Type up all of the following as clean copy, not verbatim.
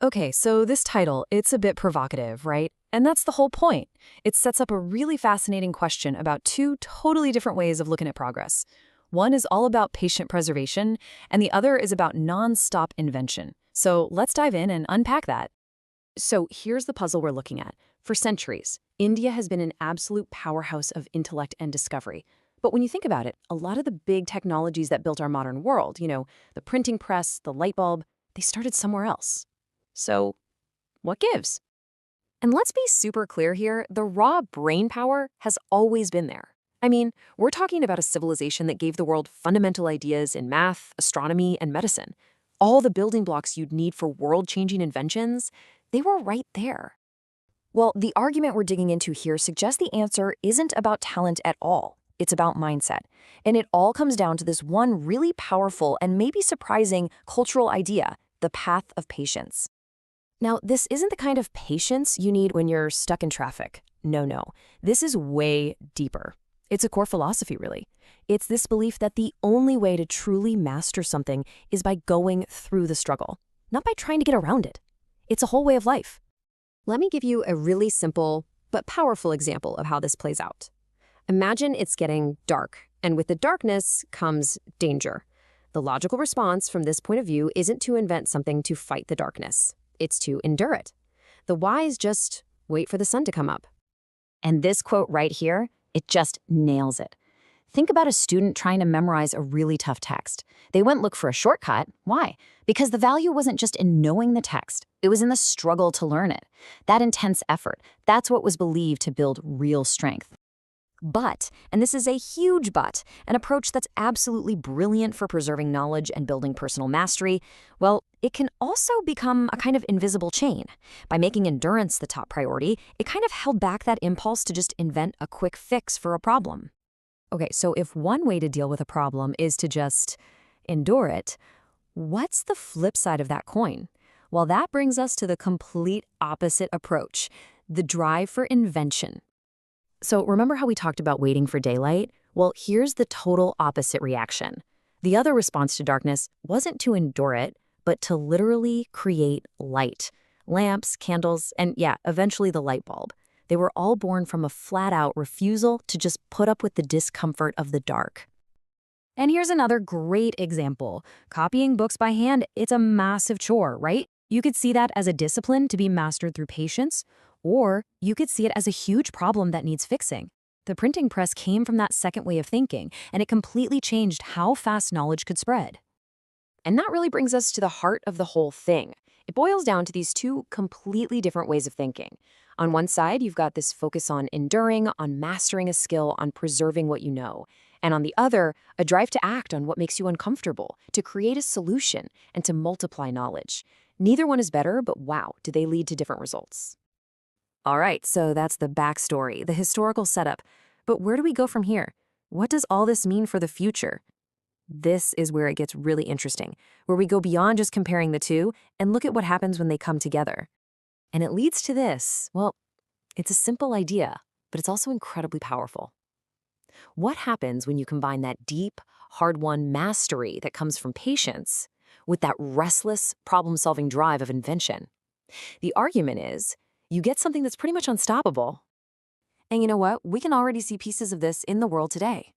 Okay, so this title, it's a bit provocative, right? And that's the whole point. It sets up a really fascinating question about two totally different ways of looking at progress. One is all about patient preservation, and the other is about non-stop invention. So let's dive in and unpack that. So here's the puzzle we're looking at. For centuries, India has been an absolute powerhouse of intellect and discovery. But when you think about it, a lot of the big technologies that built our modern world, the printing press, the light bulb, they started somewhere else. So what gives? And let's be super clear here, the raw brain power has always been there. I mean, we're talking about a civilization that gave the world fundamental ideas in math, astronomy, and medicine. All the building blocks you'd need for world-changing inventions, they were right there. Well, the argument we're digging into here suggests the answer isn't about talent at all. It's about mindset. And it all comes down to this one really powerful and maybe surprising cultural idea, the path of patience. Now, this isn't the kind of patience you need when you're stuck in traffic. No. This is way deeper. It's a core philosophy, really. It's this belief that the only way to truly master something is by going through the struggle, not by trying to get around it. It's a whole way of life. Let me give you a really simple but powerful example of how this plays out. Imagine it's getting dark, and with the darkness comes danger. The logical response from this point of view isn't to invent something to fight the darkness. It's to endure it. The wise just wait for the sun to come up. And this quote right here, it just nails it. Think about a student trying to memorize a really tough text. They wouldn't look for a shortcut. Why? Because the value wasn't just in knowing the text. It was in the struggle to learn it. That intense effort, that's what was believed to build real strength. But, and this is a huge but, an approach that's absolutely brilliant for preserving knowledge and building personal mastery, well, it can also become a kind of invisible chain. By making endurance the top priority, it kind of held back that impulse to just invent a quick fix for a problem. Okay, so if one way to deal with a problem is to just endure it, what's the flip side of that coin? Well, that brings us to the complete opposite approach, the drive for invention. So remember how we talked about waiting for daylight? Well, here's the total opposite reaction. The other response to darkness wasn't to endure it, but to literally create light. Lamps, candles, and eventually the light bulb. They were all born from a flat-out refusal to just put up with the discomfort of the dark. And here's another great example. Copying books by hand, it's a massive chore, right? You could see that as a discipline to be mastered through patience, or you could see it as a huge problem that needs fixing. The printing press came from that second way of thinking, and it completely changed how fast knowledge could spread. And that really brings us to the heart of the whole thing. It boils down to these two completely different ways of thinking. On one side, you've got this focus on enduring, on mastering a skill, on preserving what you know. And on the other, a drive to act on what makes you uncomfortable, to create a solution, and to multiply knowledge. Neither one is better, but wow, do they lead to different results. All right, so that's the backstory, the historical setup. But where do we go from here? What does all this mean for the future? This is where it gets really interesting, where we go beyond just comparing the two and look at what happens when they come together. And it leads to this. Well, it's a simple idea, but it's also incredibly powerful. What happens when you combine that deep, hard-won mastery that comes from patience with that restless, problem-solving drive of invention? The argument is, you get something that's pretty much unstoppable. And you know what? We can already see pieces of this in the world today.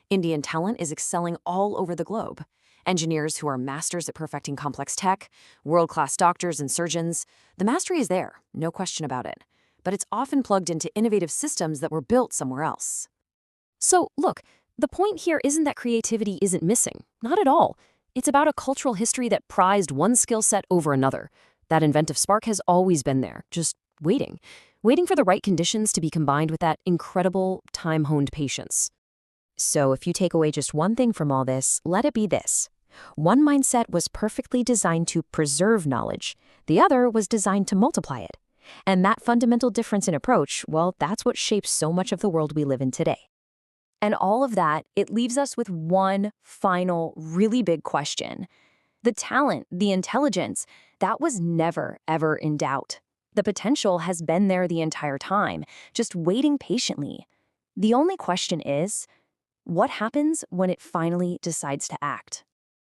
Indian talent is excelling all over the globe. Engineers who are masters at perfecting complex tech, world-class doctors and surgeons. The mastery is there, no question about it. But it's often plugged into innovative systems that were built somewhere else. So, look, the point here isn't that creativity isn't missing. Not at all. It's about a cultural history that prized one skill set over another. That inventive spark has always been there, just waiting for the right conditions to be combined with that incredible, time-honed patience. So if you take away just one thing from all this, let it be this. One mindset was perfectly designed to preserve knowledge. The other was designed to multiply it. And that fundamental difference in approach, well, that's what shapes so much of the world we live in today. And all of that, it leaves us with one final, really big question. The talent, the intelligence, that was never, ever in doubt. The potential has been there the entire time, just waiting patiently. The only question is, what happens when it finally decides to act?